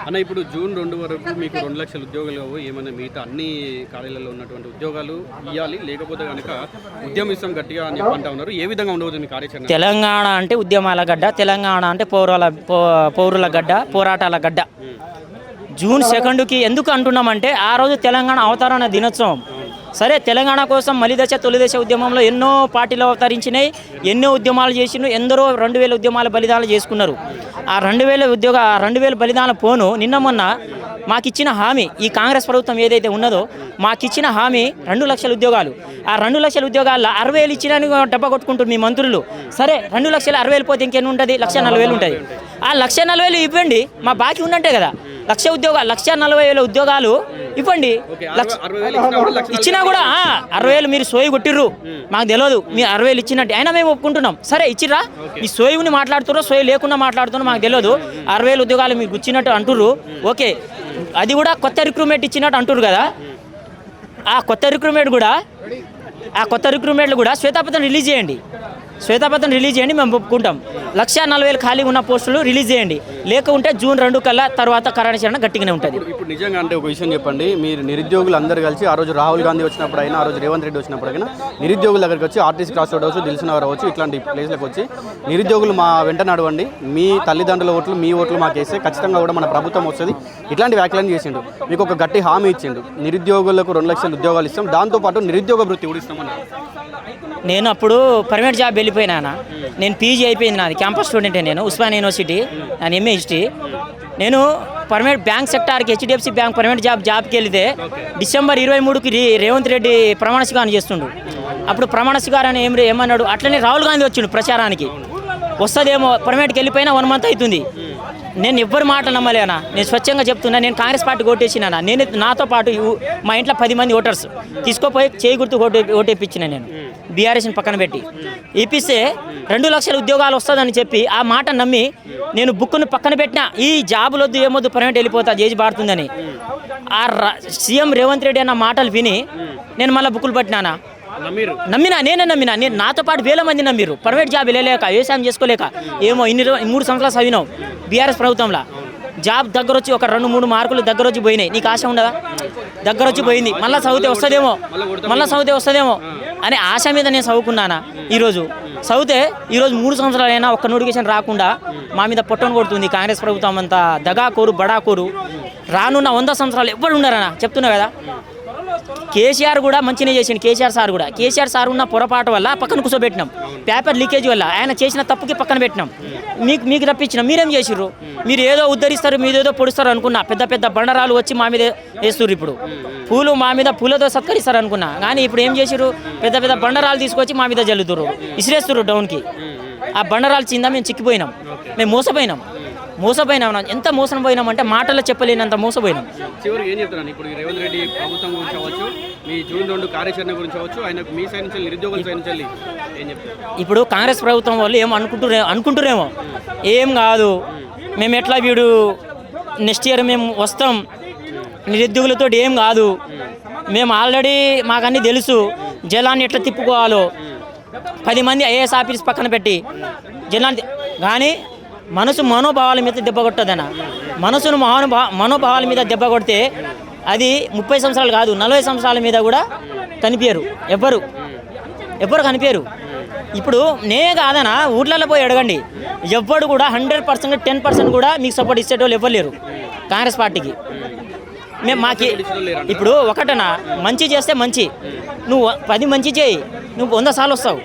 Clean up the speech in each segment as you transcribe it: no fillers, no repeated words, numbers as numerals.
అన్న ఇప్పుడు జూన్ 2 వరకు మీకు 2 లక్షల ఉద్యోగాలు కావు ఏమైనా మిగతా అన్ని ఖాళీలలో ఉన్నటువంటి ఉద్యోగాలు ఇవ్వాలి లేకపోతే కనుక ఉద్యమిస్తాం గట్టిగా అని అంటా ఉన్నారు. ఏ విధంగా ఉండబోతుంది మీ కార్యాచరణ? తెలంగాణ అంటే ఉద్యమాల గడ్డ, తెలంగాణ అంటే పౌరుల గడ్డ, పోరాటాల గడ్డ. జూన్ 2కి ఎందుకు అంటున్నామంటే ఆ రోజు తెలంగాణ అవతరణ దినోత్సవం. సరే, తెలంగాణ కోసం మలిదశ తొలిదశ ఉద్యమంలో ఎన్నో పార్టీలు అవతరించినాయి, ఎన్నో ఉద్యమాలు చేసినారు, ఎందరో 2000 ఉద్యమాల బలిదానాలు చేసుకున్నారు. ఆ 2000 బలిదానాల పోను నిన్న మొన్న మాకిచ్చిన హామీ, ఈ కాంగ్రెస్ ప్రభుత్వం ఏదైతే ఉన్నదో మాకిచ్చిన హామీ 2 లక్షల ఉద్యోగాలు. ఆ 2 లక్షల ఉద్యోగాల్లో 60,000 ఇచ్చినని డబ్బా కొట్టుకుంటారు మీ మంత్రులు. సరే, 2 లక్షల 60,000 పోతే ఇంకేం ఉంటుంది? 140,000 ఉంటుంది. ఆ 140,000 ఇవ్వండి, మా బాకీ ఉన్నట్టే కదా. 140,000 ఉద్యోగాలు ఇవ్వండి. ఇచ్చినా కూడా 60,000 మీరు సోయి కొట్టిర్రు, మాకు తెలియదు. మీరు 60,000 ఇచ్చినట్టు అయినా మేము ఒప్పుకుంటున్నాం. సరే, ఇచ్చిర్రా? ఈ సోయిని మాట్లాడుతున్నారు, సోయి లేకుండా మాట్లాడుతున్నారు, మాకు తెలియదు. 60,000 ఉద్యోగాలు మీకు ఇచ్చినట్టు అంటుర్రు. ఓకే, అది కూడా కొత్త రిక్రూట్మెంట్ ఇచ్చినట్టు అంటుర్రు కదా. ఆ కొత్త రిక్రూట్మెంట్లు కూడా శ్వేతపత్రం రిలీజ్ చేయండి. మేము ఒప్పుకుంటాం. 140,000 ఖాళీ ఉన్న పోస్టులు రిలీజ్ చేయండి. లేకుంటే జూన్ 2 కల్లా తర్వాత కార్యాచరణ గట్టిగానే ఉంటుంది. ఇప్పుడు నిజంగా అంటే ఒక విషయం చెప్పండి, మీరు నిరుద్యోగులు అందరూ కలిసి ఆ రోజు రాహుల్ గాంధీ వచ్చినప్పుడు అయినా, ఆ రోజు రేవంత్ రెడ్డి వచ్చినప్పుడు అయినా నిరుద్యోగుల దగ్గరికి వచ్చి ఆర్టీసీ క్రాస్ రోడ్ అవచ్చు, దిల్సునగర్ అవచ్చు, ఇట్లాంటి ప్లేస్లకు వచ్చి నిరుద్యోగులు మా వెంట నడవండి, మీ తల్లిదండ్రుల ఓట్లు మీ ఓట్లు మాకు వేస్తే ఖచ్చితంగా కూడా మన ప్రభుత్వం వస్తుంది, ఇట్లాంటి వ్యాఖ్యలను చేసిండు. మీకు ఒక గట్టి హామీ ఇచ్చిండు, నిరుద్యోగులకు 2 లక్షల ఉద్యోగాలు ఇస్తాం, దాంతోపాటు నిరుద్యోగ వృత్తి కూడా ఇస్తామన్నారు. నేను అప్పుడు పర్మనెంట్ జాబ్ వెళ్ళిపోయినా. నేను పీజీ అయిపోయింది, నాది క్యాంపస్ స్టూడెంటే. నేను ఉస్మానియా యూనివర్సిటీ, నేను ఎంఏ హిస్టరీ. నేను పర్మనెంట్ బ్యాంక్ సెక్టార్కి హెచ్డిఎఫ్సి బ్యాంక్ పర్మనెంట్ జాబ్కి వెళితే డిసెంబర్ 23కి రేవంత్ రెడ్డి ప్రమాణ స్వీకారం చేస్తుండు. అప్పుడు ప్రమాణ స్వీకారాన్ని ఏమన్నాడు? అట్లనే రాహుల్ గాంధీ వచ్చిండు ప్రచారానికి. వస్తుందేమో, పర్మనెంట్కి వెళ్ళిపోయినా 1 మంత్ అవుతుంది. నేను ఎవ్వరి మాట నమ్మలేనా? నేను స్వచ్ఛంగా చెప్తున్నా, నేను కాంగ్రెస్ పార్టీకి ఓటేసినా. నేను నాతో పాటు మా ఇంట్లో 10 మంది ఓటర్స్ తీసుకోపోయి చేయి గుర్తు ఓటేపించిన. నేను బీఆర్ఎస్ని పక్కన పెట్టి ఇప్పిస్తే 2 లక్షల ఉద్యోగాలు వస్తుందని చెప్పి ఆ మాట నమ్మి నేను బుక్ను పక్కన పెట్టినా. ఈ జాబులు వద్దు, ఏమొద్దు, పర్మనెంట్ వెళ్ళిపోతా, జేజీ బాడుతుందని. ఆ సీఎం రేవంత్ రెడ్డి అన్న మాటలు విని నేను మళ్ళీ బుక్కులు పట్టినానా? నేనే నమ్మినా. నేను నాతో పాటు 1000 మంది నమ్మిరు. ప్రైవేట్ జాబ్ వెళ్ళలేక, వ్యవసాయం చేసుకోలేక, ఏమో 3 సంవత్సరాలు చదివినావు బీఆర్ఎస్ ప్రభుత్వంలో. జాబ్ దగ్గర వచ్చి ఒక 2-3 మార్కులు దగ్గర వచ్చి పోయినాయి. నీకు ఆశ ఉండదా? దగ్గర వచ్చి పోయింది, మళ్ళీ చదివితే వస్తుందేమో అనే ఆశ మీద నేను చదువుకున్నానా. ఈరోజు చదివితే ఈరోజు 3 సంవత్సరాలైనా ఒక్క నోటిఫికేషన్ రాకుండా మా మీద పొట్టను కొడుతుంది కాంగ్రెస్ ప్రభుత్వం. అంతా దగాకోరు, బడాకోరు. రానున్న 100 సంవత్సరాలు ఎవ్వరు ఉండరనా చెప్తున్నా కదా. కేసీఆర్ కూడా మంచిగా చేసిండు. కేసీఆర్ సార్ ఉన్న పొరపాటు వల్ల పక్కన కూర్చోబెట్టినాం. పేపర్ లీకేజ్ వల్ల ఆయన చేసిన తప్పుకి పక్కన పెట్టినాం. మీకు రప్పించినాం. మీరేం చేసిర్రు? మీరు ఏదో ఉద్ధరిస్తారు, మీరేదో పొడుస్తారు అనుకున్నా. పెద్ద బండరాలు వచ్చి మా మీద వేస్తుర్రు. ఇప్పుడు పూలు మా మీద పూలతో సత్కరిస్తారు అనుకున్నా. కానీ ఇప్పుడు ఏం చేసిర్రు? పెద్ద బండరాలు తీసుకొచ్చి మా మీద జల్లుతుర్రు, ఇసిరేస్తుర్రు డౌన్కి. ఆ బండరాలు చిందా మేము చిక్కిపోయినాం, మేము మోసపోయినాం. ఎంత మోసం పోయినామంటే మాటల్లో చెప్పలేనంత మోసపోయినాం. చివరికి ఏం చెప్తున్నాను, ఇప్పుడు రేవంత్ రెడ్డి ప్రభుత్వం గురించి అవ్వచ్చు, మీ జూన్ 2 కార్యాచరణ గురించి అవ్వచ్చు, ఆయనకు మీ సైడ్ నుంచి నిరుద్యోగుల సైడ్ నుంచి ఏం చెప్తారు? ఇప్పుడు కాంగ్రెస్ ప్రభుత్వం వాళ్ళు ఏం అనుకుంటురేమో, ఏం కాదు, మేము ఎట్లా వీడు నెక్స్ట్ ఇయర్ మేము వస్తాం, నిరుద్యోగులతో ఏం కాదు, మేము ఆల్రెడీ మాకన్నీ తెలుసు, జలాన్ని ఎట్లా తిప్పుకోవాలో. 10 మంది ఐఏఎస్ ఆఫీస్ పక్కన పెట్టి జలాన్ని, కానీ మనోభావాల మీద దెబ్బ కొట్టదనా. మనోభావాల మీద దెబ్బ కొడితే అది 30 సంవత్సరాలు కాదు, 40 సంవత్సరాల మీద కూడా కనిపించరు. ఎవ్వరు కనిపించరు. ఇప్పుడు నేనే కాదనా, ఊర్లలో పోయి అడగండి, ఎవ్వడు కూడా 100%, 10% కూడా మీకు సపోర్ట్ ఇచ్చేటోళ్ళు ఎవ్వరు లేరు కాంగ్రెస్ పార్టీకి. మాకి ఇప్పుడు ఒకటనా, మంచి చేస్తే మంచి, నువ్వు 10 మంచి చేయి, నువ్వు 100 సార్లు వస్తావు.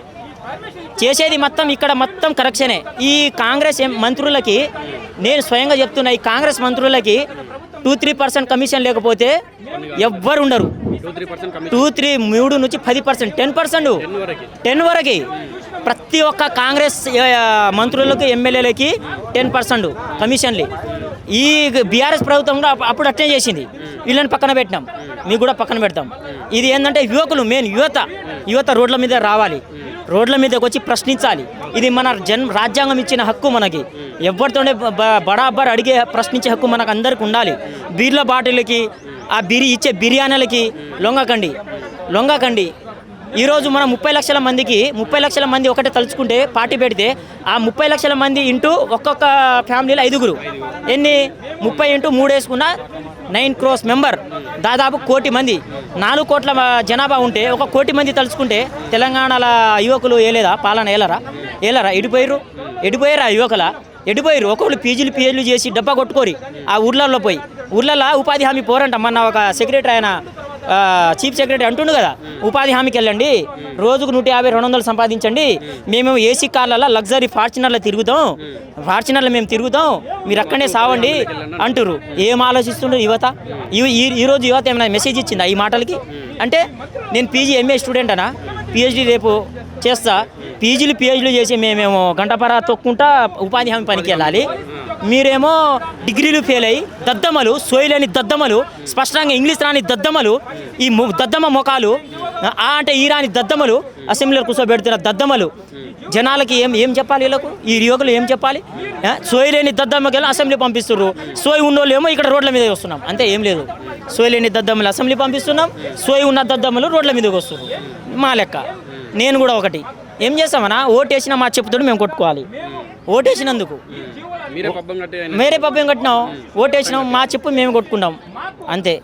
చేసేది మొత్తం మొత్తం కరెక్షనే. ఈ కాంగ్రెస్ మంత్రులకి నేను స్వయంగా చెప్తున్నా, ఈ కాంగ్రెస్ మంత్రులకి 2-3% కమిషన్ లేకపోతే ఎవ్వరు ఉండరు. 3 నుంచి 10%, 10% వరకు ప్రతి ఒక్క కాంగ్రెస్ మంత్రులకు, ఎమ్మెల్యేలకి 10% కమిషన్లు. ఈ బీఆర్ఎస్ ప్రభుత్వం కూడా అప్పుడు అట్లే చేసింది. వీళ్ళని పక్కన పెట్టినాం, మీకు కూడా పక్కన పెడతాం. ఇది ఏంటంటే యువకులు, మెయిన్ యువత రోడ్ల మీద రావాలి, రోడ్ల మీదకి వచ్చి ప్రశ్నించాలి. ఇది మన రాజ్యాంగం ఇచ్చిన హక్కు మనకి. ఎవరితోనే బరాబర్ అడిగే ప్రశ్నించే హక్కు మనకు అందరికి ఉండాలి. బీర్ల బాటిల్కి, ఆ ఇచ్చే బిర్యానీలకి లొంగకండి. ఈరోజు మనం 30 లక్షల మందికి 30 లక్షల మంది ఒకటే తలుచుకుంటే పార్టీ పెడితే ఆ 30 లక్షల మంది ఇంటూ ఒక్కొక్క ఫ్యామిలీలో 5గురు ఎన్ని 30 ఇంటూ 3 వేసుకున్న 9 crores మెంబర్ దాదాపు 1 కోటి మంది 4 కోట్ల జనాభా ఉంటే 1 కోటి మంది తలుచుకుంటే తెలంగాణలో యువకులు ఏలేదా పాలన ఏలరా ఎడిపోయారు ఆ యువకుల ఎడిపోయారు. ఒకళ్ళు పీజీలు చేసి డబ్బా కొట్టుకోరి ఆ ఊర్లలో పోయి ఊర్లలో ఉపాధి హామీ పోరంట. మొన్న ఒక సెక్రటరీ ఆయన చీఫ్ సెక్రటరీ అంటుండు కదా, ఉపాధి హామీకి వెళ్ళండి, రోజుకు 150-200 సంపాదించండి, మేము ఏసీ కార్లలో లగ్జరీ ఫార్చునర్లో మేము తిరుగుతాం, మీరు అక్కడనే సావండి అంటురు. ఏం ఆలోచిస్తుండ్రు యువత? ఈరోజు యువత ఏమైనా మెసేజ్ ఇచ్చిందా ఈ మాటలకి? అంటే నేను పీజీ ఎంఏ స్టూడెంట్ అనా, పిహెచ్డీ రేపు చేస్తా, పిహెచ్డీలు చేసి మేమేమో గంటపరా తొక్కుంటా ఉపాధి హామీ పనికి వెళ్ళాలి, మీరేమో డిగ్రీలు ఫెయిల్ అయ్యి దద్దమ్మలు, సోయిలేని దద్దమ్మలు, స్పష్టంగా ఇంగ్లీష్ రాని దద్దమ్మలు, ఈ దద్దమ్మ మొఖాలు అంటే ఈ రాని దద్దమ్మలు అసెంబ్లీలో కూర్చోబెడుతున్న దద్దమ్మలు జనాలకి ఏం చెప్పాలి? వీళ్ళకు ఈ యువకులు ఏం చెప్పాలి? సోయిలేని దద్దమ్మకి అసెంబ్లీ పంపిస్తున్నారు, సోయి ఉన్నోళ్ళు ఏమో ఇక్కడ రోడ్ల మీద వస్తున్నాం. అంతే, ఏం లేదు. సోయిలేని దద్దమ్మలు అసెంబ్లీ పంపిస్తున్నాం, సోయి ఉన్న దద్దమ్మలు రోడ్ల మీదకి వస్తున్నారు. మా లెక్క నేను కూడా ఒకటి. ఏం చేస్తామన్నా, ఓటేసిన మా చెప్పుతోడు మేము కొట్టుకోవాలి. ఓటేసినందుకు మేరే పబ్బం కట్టినాం, ఓటేసినాం, మా చెప్పు మేము కొట్టుకున్నాం. అంతే.